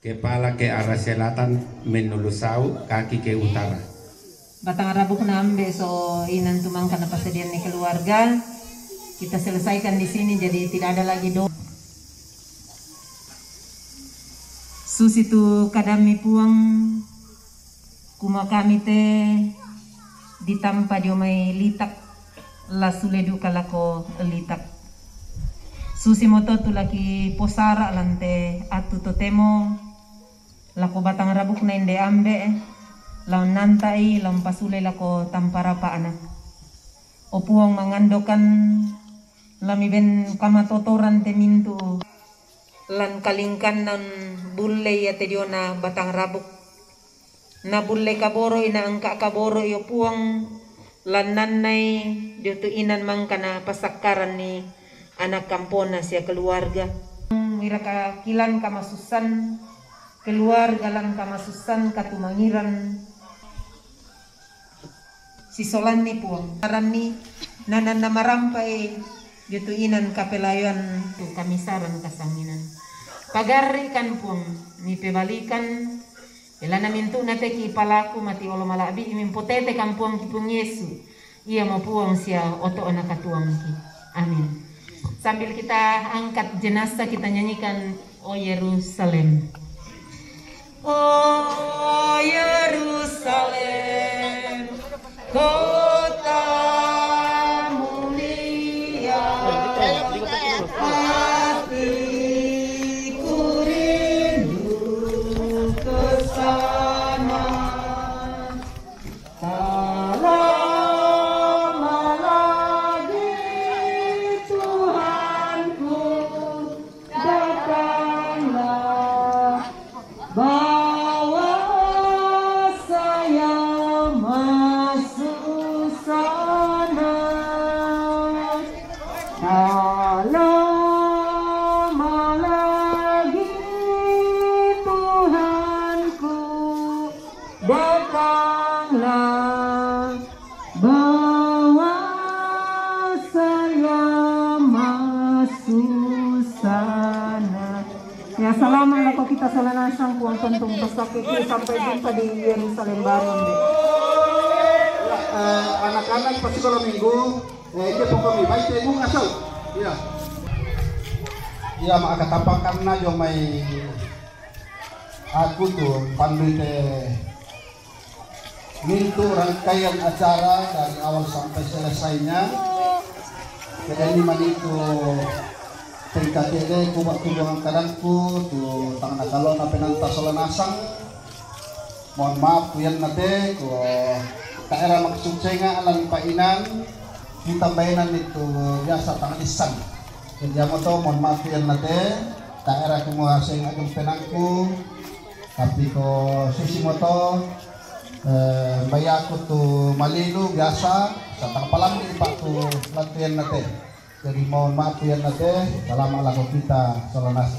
Kepala ke arah selatan menulusau, kaki ke utara. Batang rabuk nambe so inan tumang karena pasedian nih keluarga. Kita selesaikan di sini jadi tidak ada lagi doa. Susi tu kadami puang kuma kami teh ditampa diomai litak la suledu kalako litak. Susi moto tu laki posara lante atu totemo lako batang rabuk na inde ambe laon nantai laon pasule lako tampara pa anak. Opuang mangandokan lami ben kama totoran te mintu lan kalingkan nan bulle ya te diona batang rabuk na bulle kaboro ina angka kaboro yo puang lan nannai jotu inan mangkana pasakaran ni anak kampona sia keluarga wiraka kilan kamasusan keluarga lan kamasusan katumangiran si solan ni puang aran ni nanan na marampai jotu inan kapelayan tu kamisaran kasanginan pagari kan puang ni pebalikan ilana mintu nate ki palaku mati olo malabi imin potete kan puang ki puang Yesu ia mau puang sia oto anak katuang ki amin. Sambil kita angkat jenazah kita nyanyikan O Yerusalem. Oh Yerusalem, kota mulia, hatiku rindu ke sana. Tak lama lagi Tuhanku datanglah. Bawa saya masuk sana. Tak lama lagi Tuhanku datanglah. Bawa saya masuk sana. Ya salaman lah kok kita salanasang kuang pentung pesakit sampai jumpa di Yerusalem Baru. Anak-anak pasti kalau minggu itu pokoknya baik temu ngasal. Iya. Iya mak katapak karena jomai aku tuh pandu teh mintu rangkaian acara dari awal sampai selesainya. Jadi ini maniku TKTD kubak tubuhan kadangku tu tangan kalau na penanta solanasang mohon maaf kuyan nate ko daerah maksudnya alam painan kita bayanan itu biasa tangan isan jadi moto mohon maaf kuyan nate daerah kemuaseng agam penangku tapi ko susi moto bayaku tu malilu biasa satang palang di pak tu latihan nate. Jadi mohon maaf ya nate dalam lagu kita solanas.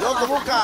Yo kebuka.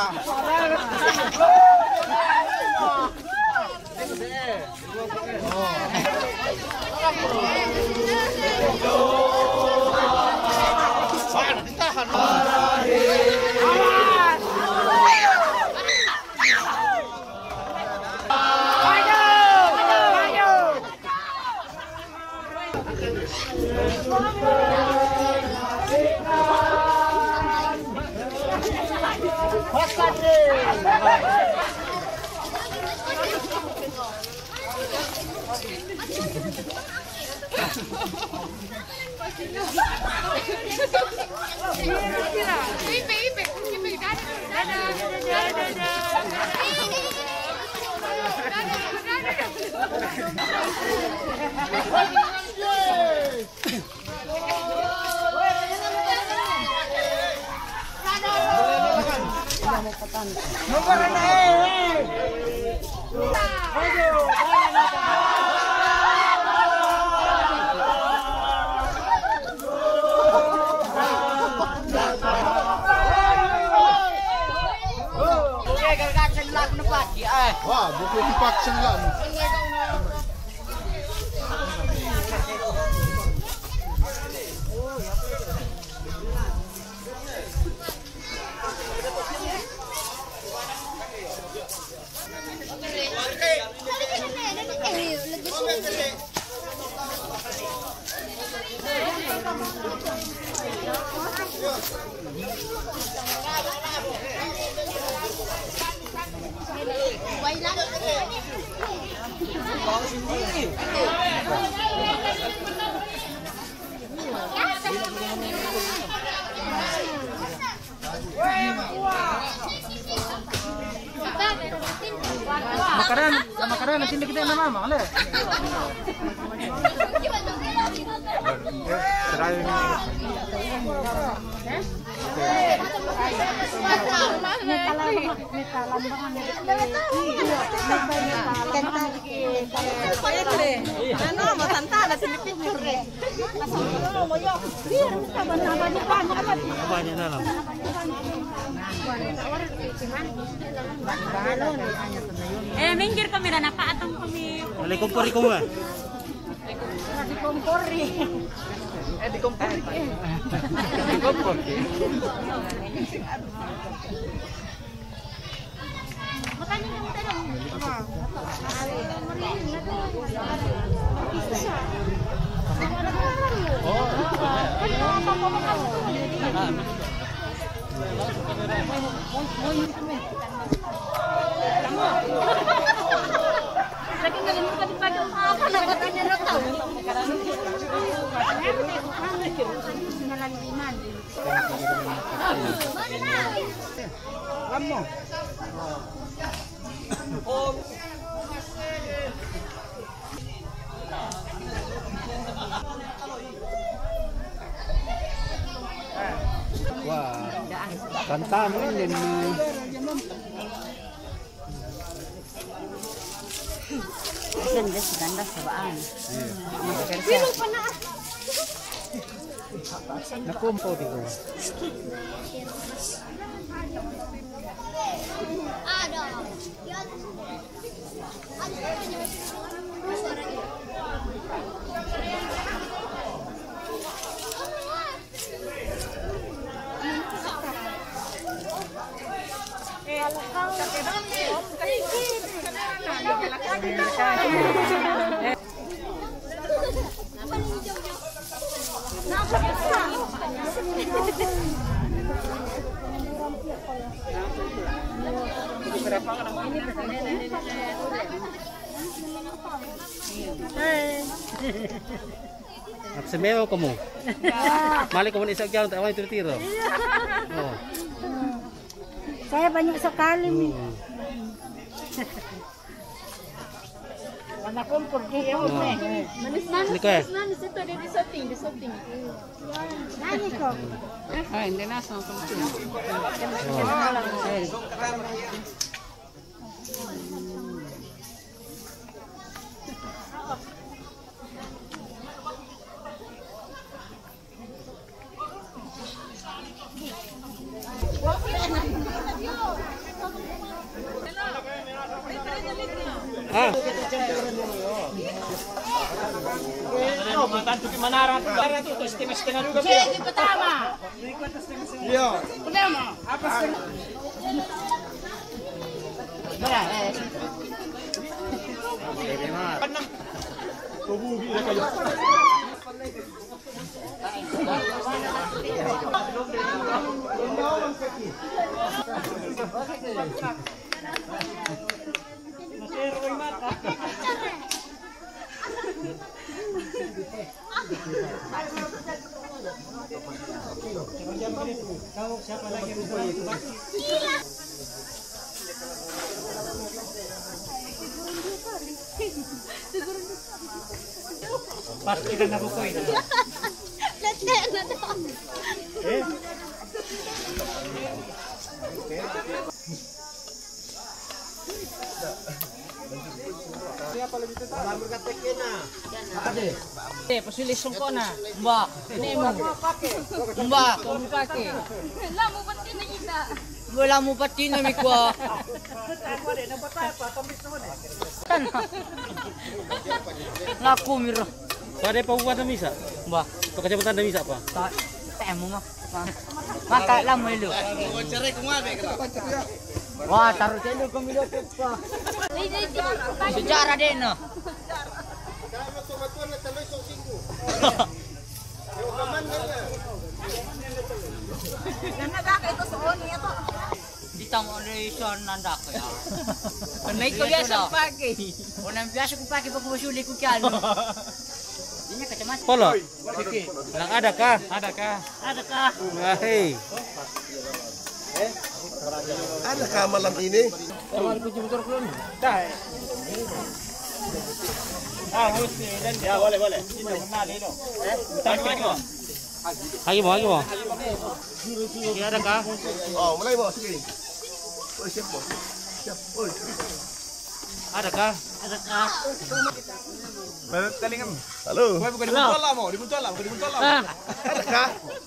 Wah, buku tipak sembilan. Makanan sini kita yang mama, oleh. Minggir kami dan apa atong kami. Oleh kompor ikaw ba? Di kompor Di kompor. Di kompor. Makanya kamu tadi. Lagi kalian bukan dipakai apa nak katanya nak tahu. Kamu. Wah, kantaman din. Ganda sa baan. Nakumpo dito. Semeo kamu. Malik kamu isang jalan tak awal tiro-tiro. Oh. Saya banyak sekali nih. Anak kumpul dia. Manis itu di setting. Nani kok. Hindi na sa Pasti kan aku koin. Pasilisong ko na. Mbak. Ini mo. Mbak. Kumipake. Wala mo pati na mikwa. Ngaku miro. Ada pawuan na misa. Mbak. Pagkajabatan na misa pa. Temo mo. Maka lang mo ilo. Wah, taruh cendol kami dapat pa. Sejarah deh no. Ditang-on nanda ko ya. Naik ko biasa pakai. Orang biasa ko pakai pag masuli ko kyan. Ini kacamata. Polo. Lang ada kah? Ada kah? Hei. Adakah malam ini? Lagi mau. Ini ada kah? Oh, mulai bos segini. Oh, siap bos. Siap. Oh. Ada kah? Halo. Adakah?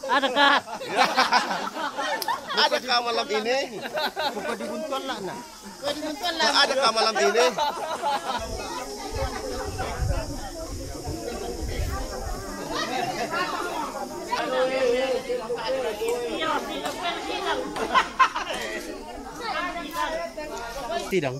Adakah? Adakah malam ini? Adakah malam ini? Tidak.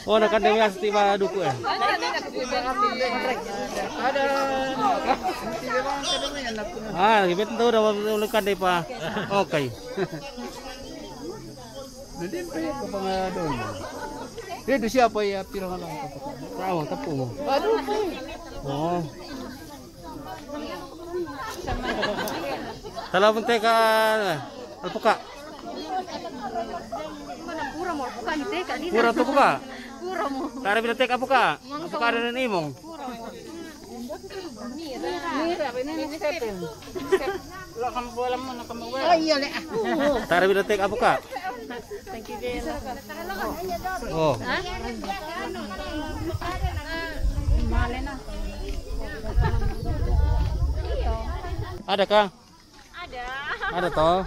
Oh, nak ada yang tiba duku ya. Ah, lagi betul dah lekan deh pak. Oke. Jadi pa ko pa nga doon. Dito siapa ya pirang lang ko. Tahu tepung. Aduh. Oh. Kalau bentek alpuka. Pura mo buka ni teka ni. Pura tu buka. Pura mo. Kare bila tek apuka. Apuka ada ni imong. Mira, ini sepen. Lo kamu bola mo na kamu bola. Oh iya le. Kare bila tek apuka. Thank you Jela. Oh. Ha? Male na. Ada kah? Ada. Ada toh.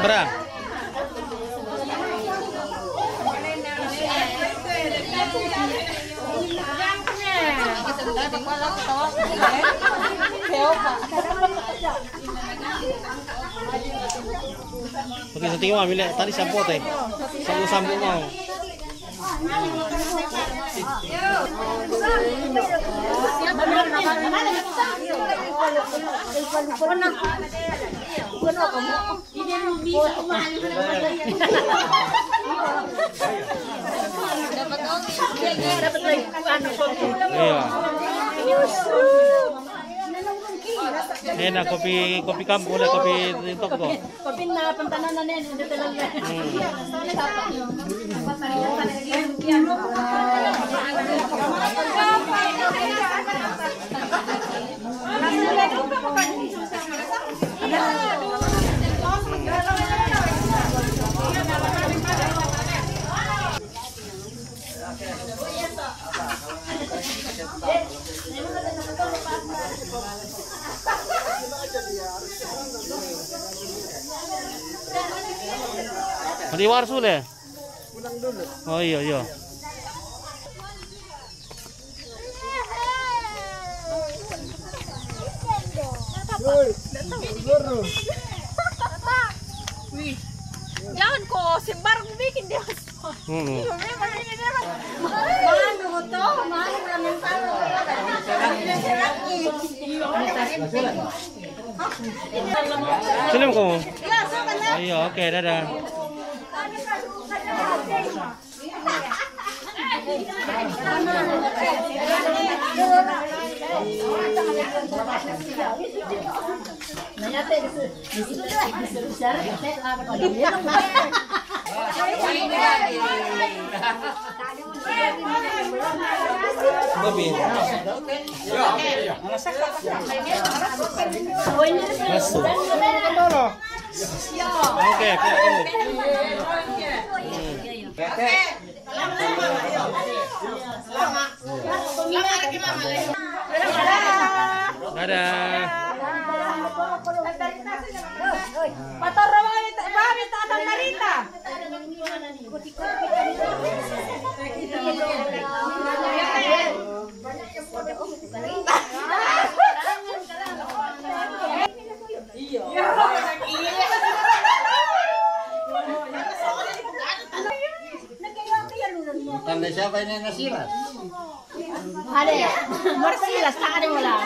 Berang. Oke, nanti mau ambil tadi sampo teh. Sampo mau. Enak kopi kampung dan kopi TikTok tuh. Kopi na pantanan na dito talaga. Di warsul ya? Pulang dulu. Oh iya iya. Jangan kok sembar bikin dia. Selim ko. Iya, oke, dadah. Babi. Masuk. Oke, dadah. Pator ramai tak ada narita. Tanda siapa ini Nasilas? Ada ya? Marsilas tak ada bola.